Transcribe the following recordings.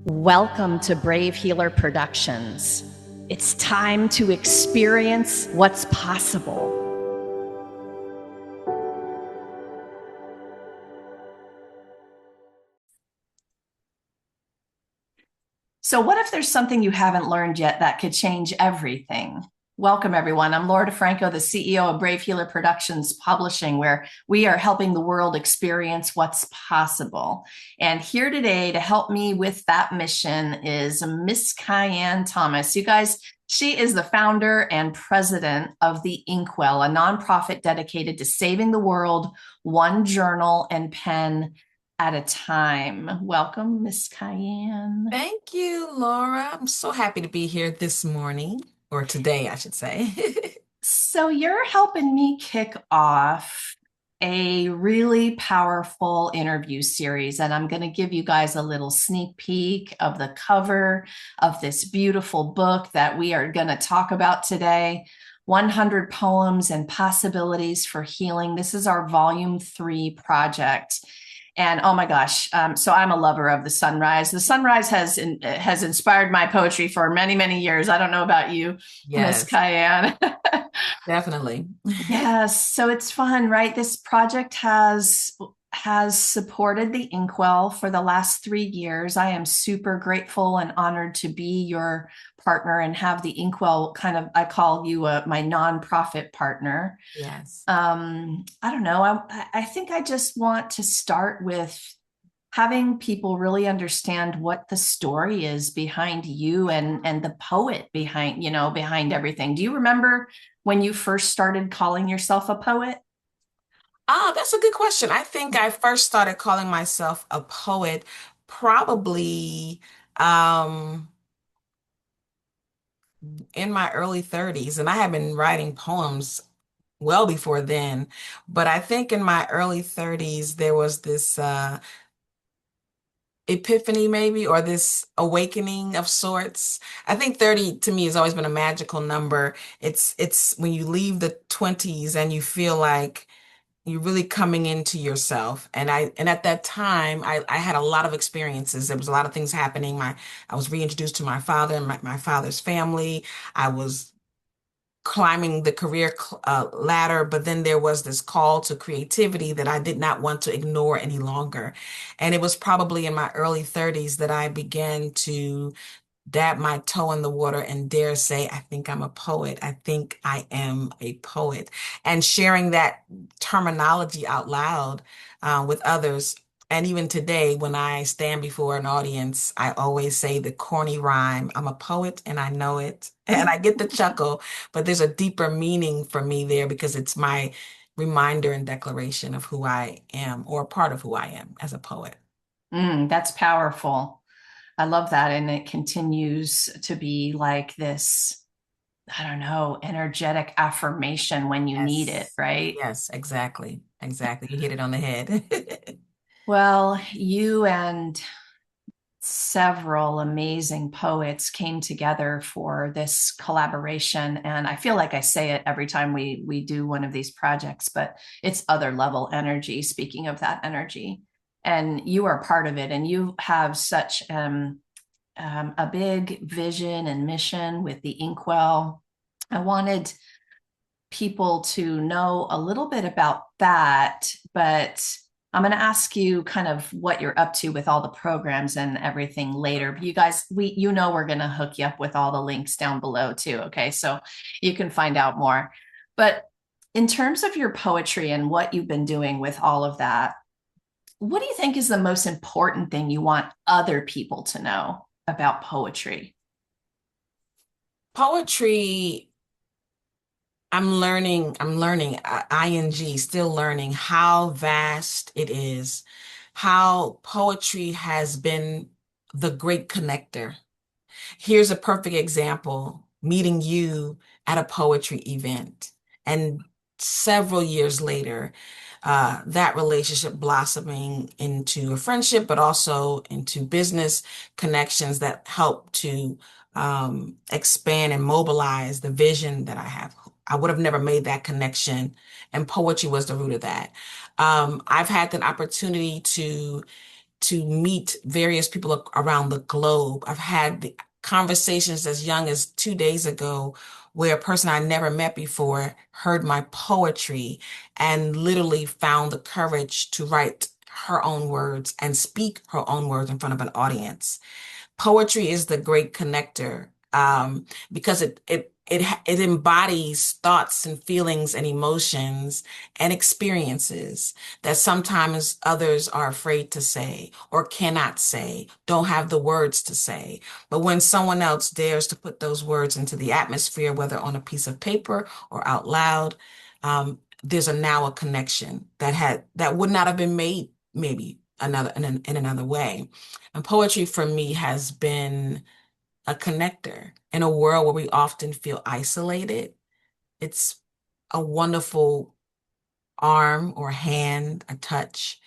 Welcome to Brave Healer Productions. It's time to experience what's possible. So, what if there's something you haven't learned yet that could change everything? Welcome, everyone. I'm Laura DeFranco, the CEO of Brave Healer Productions Publishing, where we are helping the world experience what's possible. And here today to help me with that mission is Miss Cayenne Thomas. You guys, she is the founder and president of the InkWell, a nonprofit dedicated to saving the world one journal and pen at a time. Welcome, Miss Cayenne. Thank you, Laura. I'm so happy to be here this morning, or today, I should say. So you're helping me kick off a really powerful interview series, and I'm going to give you guys a little sneak peek of the cover of this beautiful book that we are going to talk about today. 100 Poems and Possibilities for Healing. This is our Volume 3 project. And oh my gosh, so I'm a lover of the sunrise. The sunrise has inspired my poetry for many, many years. I don't know about you, Miss Yes, Cayenne. definitely. Yes, so it's fun, right? This project has supported the Inkwell for the last 3 years. I am super grateful and honored to be your partner and have the Inkwell kind of, I call you my nonprofit partner. Yes. I don't know. I think I just want to start with having people really understand what the story is behind you and the poet behind everything. Do you remember when you first started calling yourself a poet? That's a good question. I think I first started calling myself a poet probably um, in my early 30s, and I have been writing poems well before then. But I think in my early 30s, there was this epiphany maybe, or this awakening of sorts. I think 30 to me has always been a magical number. It's when you leave the 20s and you feel like you're really coming into yourself. And at that time I had a lot of experiences. There was a lot of things happening. I was reintroduced to my father and my father's family. I was climbing the career ladder, but then there was this call to creativity that I did not want to ignore any longer. And it was probably in my early 30s that I began to dab my toe in the water and dare say, I think I'm a poet. I think I am a poet. And sharing that terminology out loud with others. And even today, when I stand before an audience, I always say the corny rhyme, I'm a poet and I know it. And I get the chuckle, but there's a deeper meaning for me there because it's my reminder and declaration of who I am, or a part of who I am as a poet. That's powerful. I love that. And it continues to be like this, I don't know, energetic affirmation when you need it, Yes. right? Yes, exactly. Exactly. You hit it on the head. Well, you and several amazing poets came together for this collaboration. And I feel like I say it every time we do one of these projects, but it's other level energy, speaking of that energy. And you are part of it. And you have such a big vision and mission with the Inkwell. I wanted people to know a little bit about that, but I'm going to ask you kind of what you're up to with all the programs and everything later. But you guys, we're going to hook you up with all the links down below too. Okay. So you can find out more. But in terms of your poetry and what you've been doing with all of that, what do you think is the most important thing you want other people to know about poetry? Poetry, ing, still learning how vast it is, how poetry has been the great connector. Here's a perfect example, meeting you at a poetry event. And several years later, that relationship blossoming into a friendship, but also into business connections that help to expand and mobilize the vision that I have. I would have never made that connection, and poetry was the root of that. I've had the opportunity to to meet various people around the globe. I've had the conversations as young as 2 days ago where a person I never met before heard my poetry and literally found the courage to write her own words and speak her own words in front of an audience. Poetry is the great connector, because it embodies thoughts and feelings and emotions and experiences that sometimes others are afraid to say or cannot say, don't have the words to say. But when someone else dares to put those words into the atmosphere, whether on a piece of paper or out loud, there's now a connection that would not have been made maybe in another way. And poetry for me has been a connector in a world where we often feel isolated. It's a wonderful arm or hand, a touch,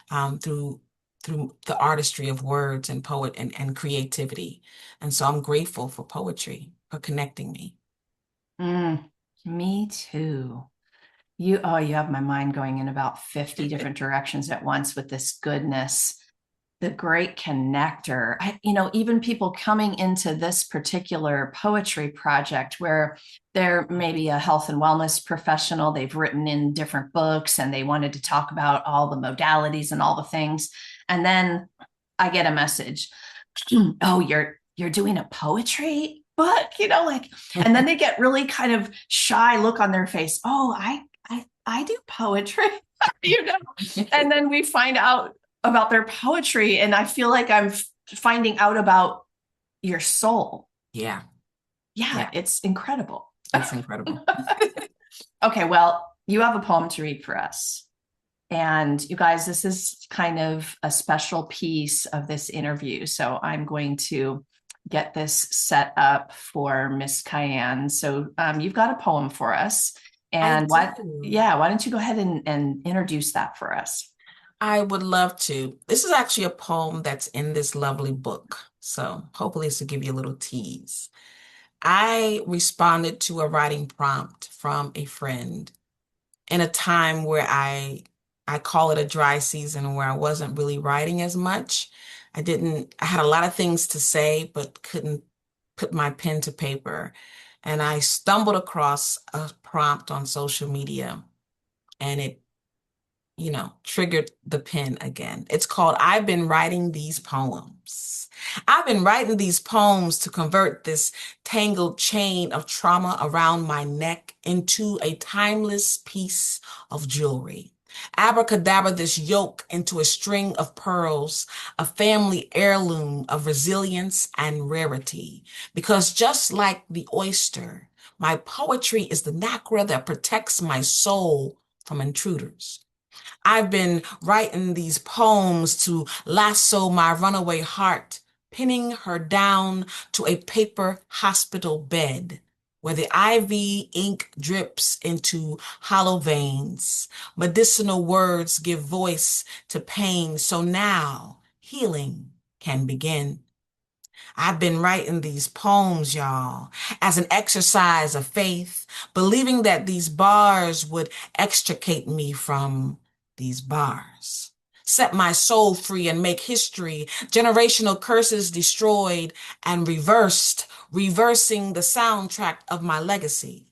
through the artistry of words and poet and creativity. And so I'm grateful for poetry for connecting me. Mm, me too. You have my mind going in about 50 different directions at once with this goodness, the great connector. Even people coming into this particular poetry project where they're maybe a health and wellness professional, they've written in different books and they wanted to talk about all the modalities and all the things. And then I get a message, oh, you're doing a poetry book, like, and then they get really kind of shy look on their face. Oh, I do poetry, you know, and then we find out about their poetry, and I feel like I'm finding out about your soul. Yeah, Yeah, yeah, it's incredible. it's incredible. Okay, well, you have a poem to read for us. And you guys, this is kind of a special piece of this interview. So I'm going to get this set up for Miss Cayenne. So you've got a poem for us. I And do. why don't you go ahead and introduce that for us? I would love to. This is actually a poem that's in this lovely book. So hopefully this will give you a little tease. I responded to a writing prompt from a friend in a time where I call it a dry season where I wasn't really writing as much. I had a lot of things to say, but couldn't put my pen to paper. And I stumbled across a prompt on social media and it triggered the pen again. It's called I've Been Writing These Poems. I've been writing these poems to convert this tangled chain of trauma around my neck into a timeless piece of jewelry. Abracadabra this yoke into a string of pearls, a family heirloom of resilience and rarity. Because just like the oyster, my poetry is the nacre that protects my soul from intruders. I've been writing these poems to lasso my runaway heart, pinning her down to a paper hospital bed where the IV ink drips into hollow veins. Medicinal words give voice to pain, so now healing can begin. I've been writing these poems, y'all, as an exercise of faith, believing that these bars would extricate me from these bars. Set my soul free and make history, generational curses destroyed and reversed, reversing the soundtrack of my legacy.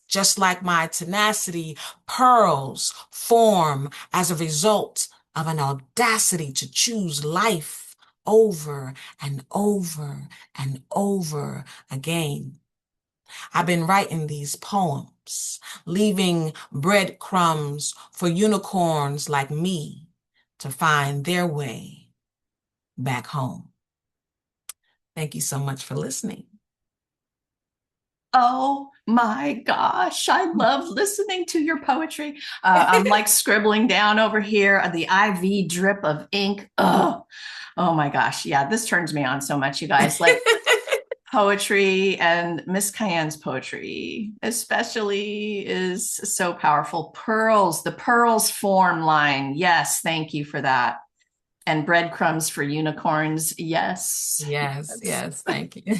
Just like my tenacity, pearls form as a result of an audacity to choose life over and over and over again. I've been writing these poems, leaving breadcrumbs for unicorns like me to find their way back home. Thank you so much for listening. Oh my gosh, I love listening to your poetry. I'm like scribbling down over here the IV drip of ink. Oh my gosh. Yeah, this turns me on so much, you guys. Like poetry, and Miss Cayenne's poetry especially is so powerful. Pearls, the pearls form line. Yes, thank you for that. And breadcrumbs for unicorns. Yes. Yes, Yes. yes, thank you.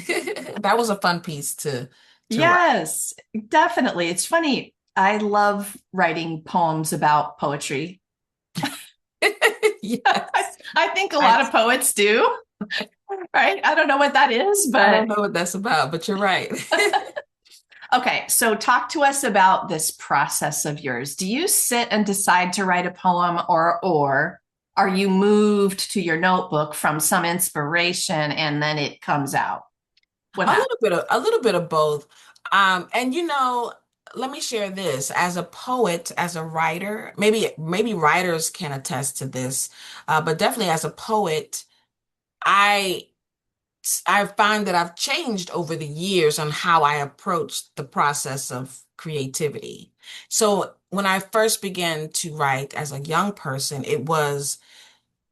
That was a fun piece to write. Yes, definitely. It's funny. I love writing poems about poetry. Yes. I think a I lot of poets do, right? I don't know what that is, I but don't know what that's about, but you're right. okay. So talk to us about this process of yours. Do you sit and decide to write a poem, or are you moved to your notebook from some inspiration and then it comes out? What happens? A little bit of both. And let me share this. As a poet, as a writer, maybe writers can attest to this, but definitely as a poet, I I find that I've changed over the years on how I approach the process of creativity. So when I first began to write as a young person, it was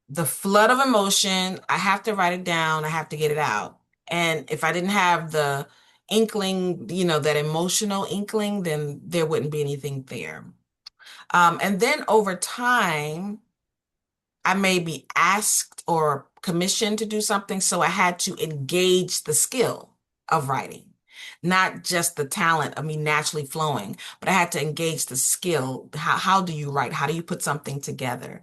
the flood of emotion. I have to write it down. I have to get it out. And if I didn't have the inkling, that emotional inkling, then there wouldn't be anything there. And then over time, I may be asked or commissioned to do something, so I had to engage the skill of writing, not just the talent of me naturally flowing, but I had to engage the skill. How do you write? How do you put something together?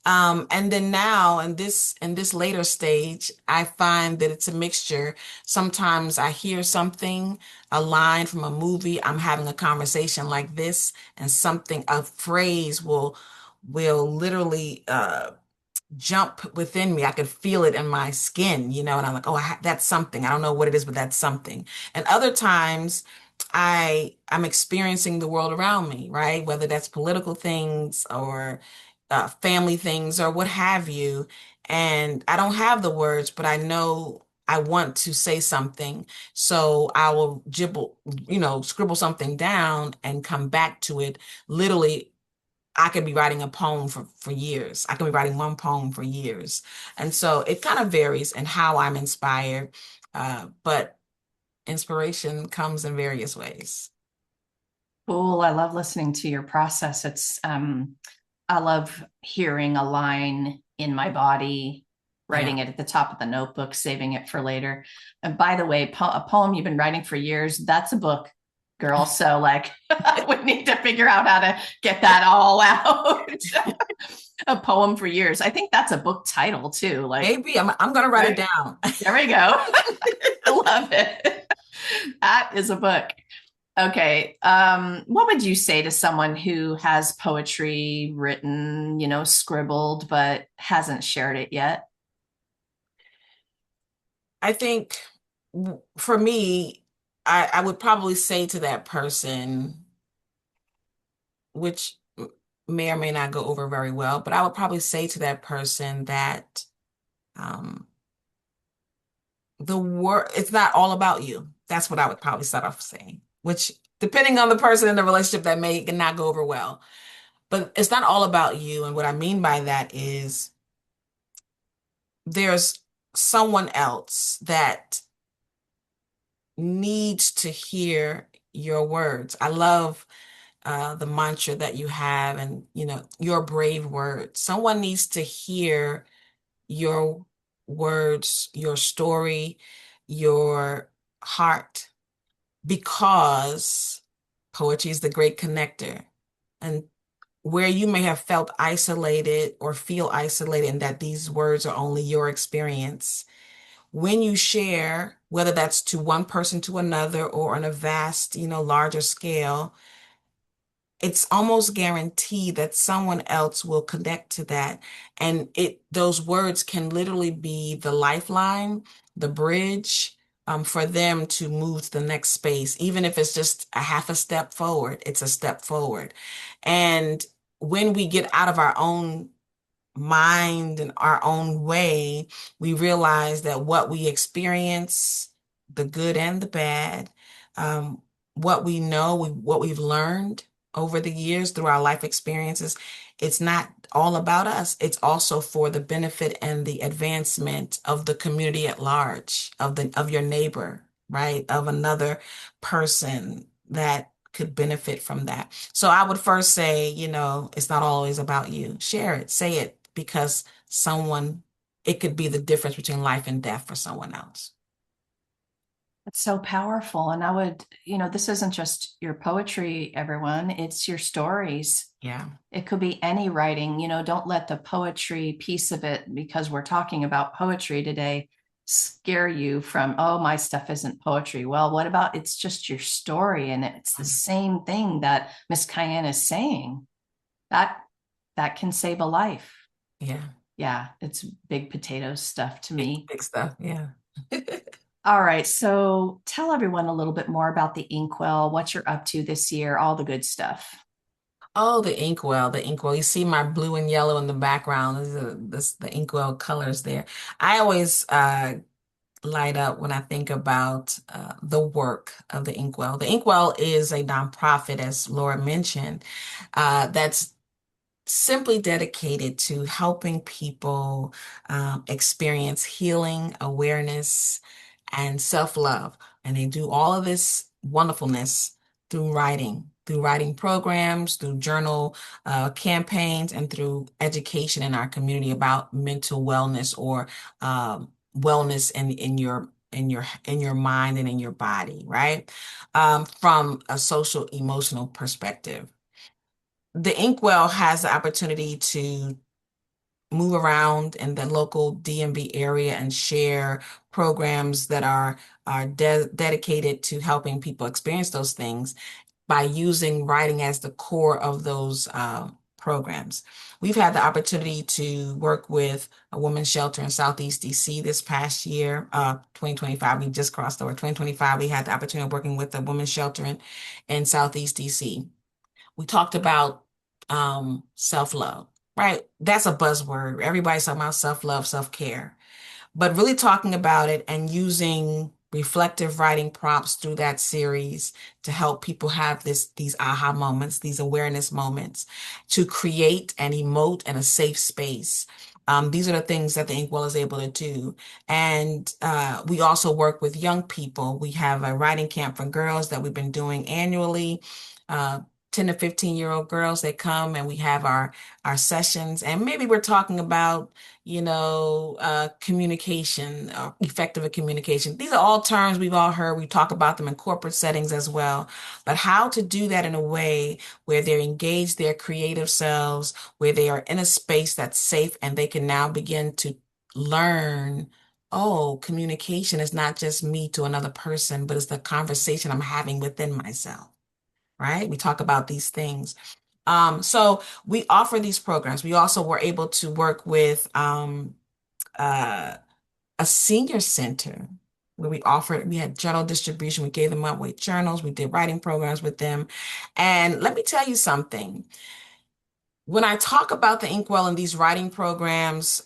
And then now in this later stage, I find that it's a mixture. Sometimes I hear something, a line from a movie, I'm having a conversation like this, and a phrase will literally jump within me. I could feel it in my skin, and I'm like, oh, that's something. I don't know what it is, but that's something. And other times I'm experiencing the world around me, right? Whether that's political things or family things or what have you. And I don't have the words, but I know I want to say something. So I will scribble something down and come back to it literally. I could be writing a poem for years. I could be writing one poem for years. And so it kind of varies in how I'm inspired. But inspiration comes in various ways. Cool. I love listening to your process. I love hearing a line in my body, Yeah. writing it at the top of the notebook, saving it for later. And by the way, a poem you've been writing for years, that's a book, girl. So, like, we need to figure out how to get that all out. A poem for years. I think that's a book title too. Like, Maybe I'm gonna write it right? down. There we go. I love it. That is a book. Okay. What would you say to someone who has poetry written, scribbled, but hasn't shared it yet? I think for me, I would probably say to that person, which may or may not go over very well, but I would probably say to that person that um, the word it's not all about you. That's what I would probably start off saying, which depending on the person in the relationship that may not go over well. But it's not all about you. And what I mean by that is there's someone else that needs to hear your words. I love the mantra that you have and your brave words. Someone needs to hear your words, your story, your heart, because poetry is the great connector. And where you may have felt isolated or feel isolated, and that these words are only your experience, when you share, whether that's to one person to another or on a vast, larger scale, it's almost guaranteed that someone else will connect to that. And those words can literally be the lifeline, the bridge, for them to move to the next space. Even if it's just a half a step forward, it's a step forward. And when we get out of our own mind and our own way, we realize that what we experience, the good and the bad, um, what we know, what we've learned over the years through our life experiences, it's not all about us. It's also for the benefit and the advancement of the community at large, of your neighbor, right? Of another person that could benefit from that. So I would first say, it's not always about you. Share it, say it, because it could be the difference between life and death for someone else. It's so powerful. And I would, this isn't just your poetry, everyone, it's your stories. Yeah. It could be any writing, don't let the poetry piece of it, because we're talking about poetry today, scare you from, oh, my stuff isn't poetry. Well, what about it's just your story? And it's the same thing that Miss Cayenne is saying. That that can save a life. Yeah. Yeah, it's big potato stuff to Big, me. big stuff. Yeah. All right, so tell everyone a little bit more about the Inkwell, what you're up to this year, all the good stuff. Oh, the inkwell, the inkwell. You see my blue and yellow in the background. The inkwell colors there. I always light up when I think about the work of the inkwell. The inkwell is a nonprofit, as Laura mentioned, that's simply dedicated to helping people experience healing, awareness, and self-love. And they do all of this wonderfulness through writing programs, through journal campaigns, and through education in our community about mental wellness or wellness in your mind and in your body, right? From a social emotional perspective. The Inkwell has the opportunity to move around in the local DMV area and share programs that are dedicated to helping people experience those things by using writing as the core of those programs. We've had the opportunity to work with a women's shelter in Southeast DC this past year, 2025. We just crossed over 2025. We had the opportunity of working with a women's shelter in Southeast DC. We talked about self-love, right? That's a buzzword. Everybody's talking about self-love, self-care, but really talking about it and using reflective writing prompts through that series to help people have these aha moments, these awareness moments, to create and emote in a safe space. These are the things that the Inkwell is able to do. And we also work with young people. We have a writing camp for girls that we've been doing annually. Uh, 10 to 15-year-old girls, they come and we have our sessions, and maybe we're talking about communication, effective communication. These are all terms we've all heard. We talk about them in corporate settings as well. But how to do that in a way where they're engaged their creative selves, where they are in a space that's safe and they can now begin to learn, oh, communication is not just me to another person, but it's the conversation I'm having within myself, right? We talk about these things. So we offer these programs. We also were able to work with uh, a senior center where we had journal distribution. We gave them outweight journals. We did writing programs with them. And let me tell you something. When I talk about the Inkwell and these writing programs,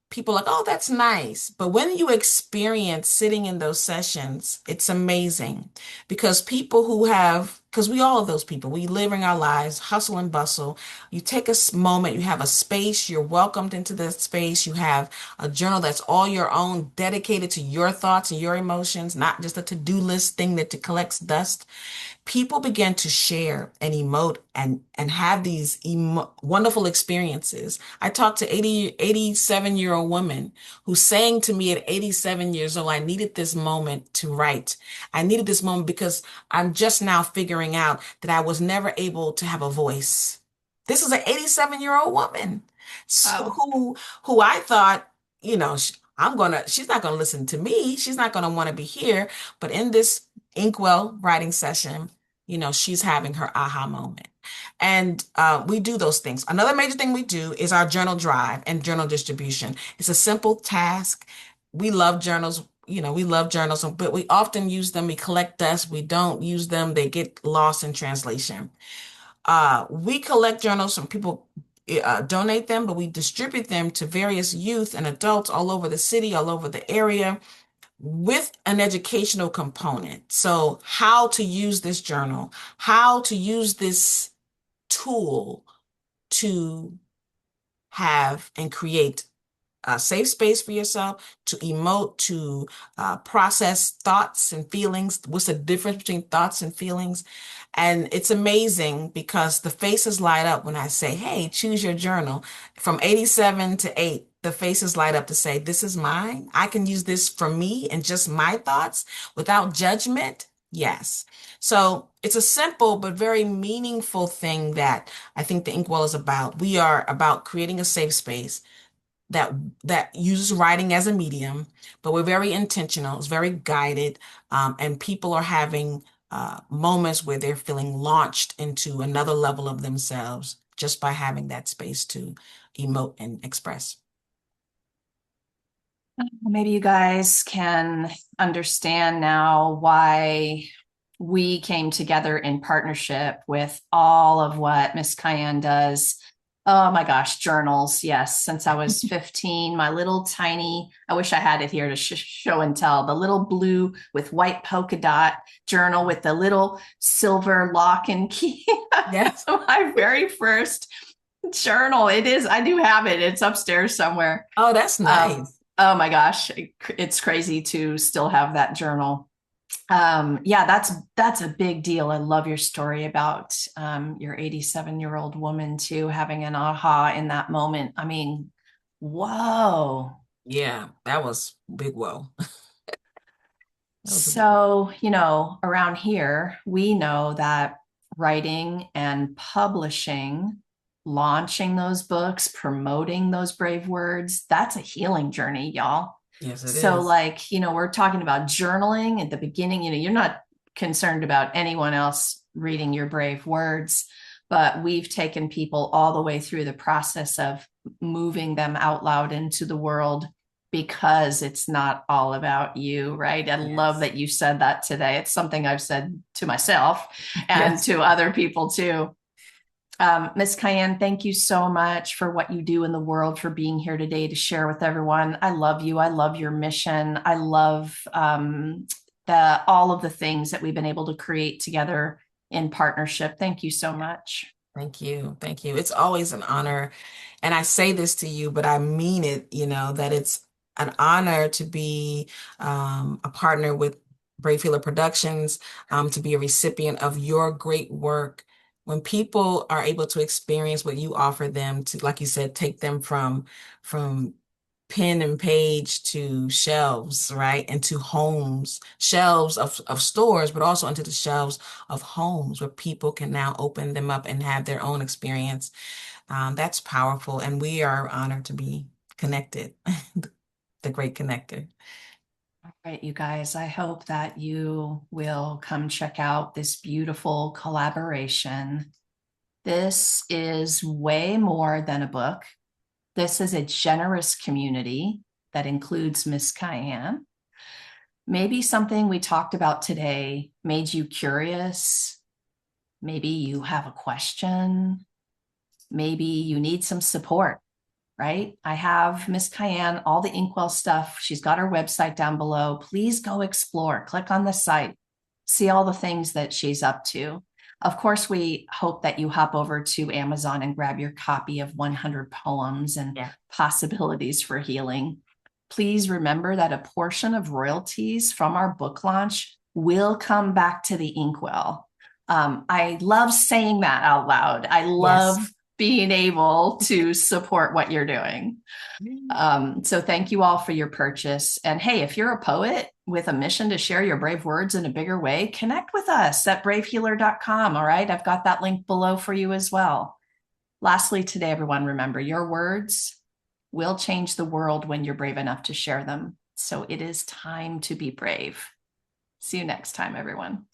people are like, oh, that's nice. But when you experience sitting in those sessions, it's amazing because because we all of those people, we living our lives, hustle and bustle. You take a moment, you have a space, you're welcomed into that space. You have a journal that's all your own, dedicated to your thoughts and your emotions, not just a to-do list thing that collects dust. People began to share and emote and have these wonderful experiences. I talked to 87-year-old woman who's saying to me at 87 years old, I needed this moment to write. I needed this moment because I'm just now figuring out that I was never able to have a voice. This is an 87-year-old woman. So Wow. who I thought, she's not gonna listen to me. She's not gonna want to be here. But in this Inkwell writing session, she's having her aha moment. And we do those things. Another major thing we do is our journal drive and journal distribution. It's a simple task. We love journals. We love journals, but we often use them. We collect dust. We don't use them. They get lost in translation. We collect journals from people donate them, but we distribute them to various youth and adults all over the city, all over the area with an educational component. So, how to use this journal, how to use this tool to have and create a safe space for yourself, to emote, to process thoughts and feelings. What's the difference between thoughts and feelings? And it's amazing because the faces light up when I say, hey, choose your journal from 87 to 8. the faces light up to say, this is mine. I can use this for me and just my thoughts without judgment. Yes. So it's a simple but very meaningful thing that I think the Inkwell is about. We are about creating a safe space that uses writing as a medium, but we're very intentional. It's very guided, and people are having moments where they're feeling launched into another level of themselves just by having that space to emote and express. Maybe you guys can understand now why we came together in partnership with all of what Miss Cayenne does. Oh my gosh, journals. Yes, since I was 15, my little tiny, I wish I had it here to show and tell, the little blue with white polka dot journal with the little silver lock and key. Yes. My very first journal. It is, I do have it. It's upstairs somewhere. Oh, that's nice. Oh my gosh, it's crazy to still have that journal. Yeah, that's a big deal. I love your story about your 87-year-old woman too, having an aha in that moment. I mean, whoa. Yeah, that was big whoa. That was a big whoa. So, you know, around here, we know that writing and publishing, launching those books, promoting those brave words, that's a healing journey, y'all. Yes, it So, is. like, you know, we're talking about journaling at the beginning. You know, you're not concerned about anyone else reading your brave words, but we've taken people all the way through the process of moving them out loud into the world because it's not all about you, right? I love Yes. that you said that today. It's something I've said to myself and Yes. to other people too. Miss Cayenne, thank you so much for what you do in the world, for being here today to share with everyone. I love you. I love your mission. I love the all of the things that we've been able to create together in partnership. Thank you so much. Thank you. Thank you. It's always an honor. And I say this to you, but I mean it, that it's an honor to be a partner with Brave Healer Productions, to be a recipient of your great work. When people are able to experience what you offer them to, like you said, take them from pen and page to shelves, right? Into homes, shelves of stores, but also into the shelves of homes where people can now open them up and have their own experience. That's powerful. And we are honored to be connected, the great connector. All right, you guys, I hope that you will come check out this beautiful collaboration. This is way more than a book. This is a generous community that includes Miss Cayenne. Maybe something we talked about today made you curious. Maybe you have a question. Maybe you need some support, right? I have Miss Cayenne, all the InkWell stuff. She's got her website down below. Please go explore, click on the site, see all the things that she's up to. Of course, we hope that you hop over to Amazon and grab your copy of 100 Poems and Yeah. Possibilities for Healing. Please remember that a portion of royalties from our book launch will come back to the Inkwell. I love saying that out loud. I love Yes. being able to support what you're doing. So thank you all for your purchase. And hey, if you're a poet with a mission to share your brave words in a bigger way, connect with us at bravehealer.com. All right. I've got that link below for you as well. Lastly, today, everyone, remember your words will change the world when you're brave enough to share them. So it is time to be brave. See you next time, everyone.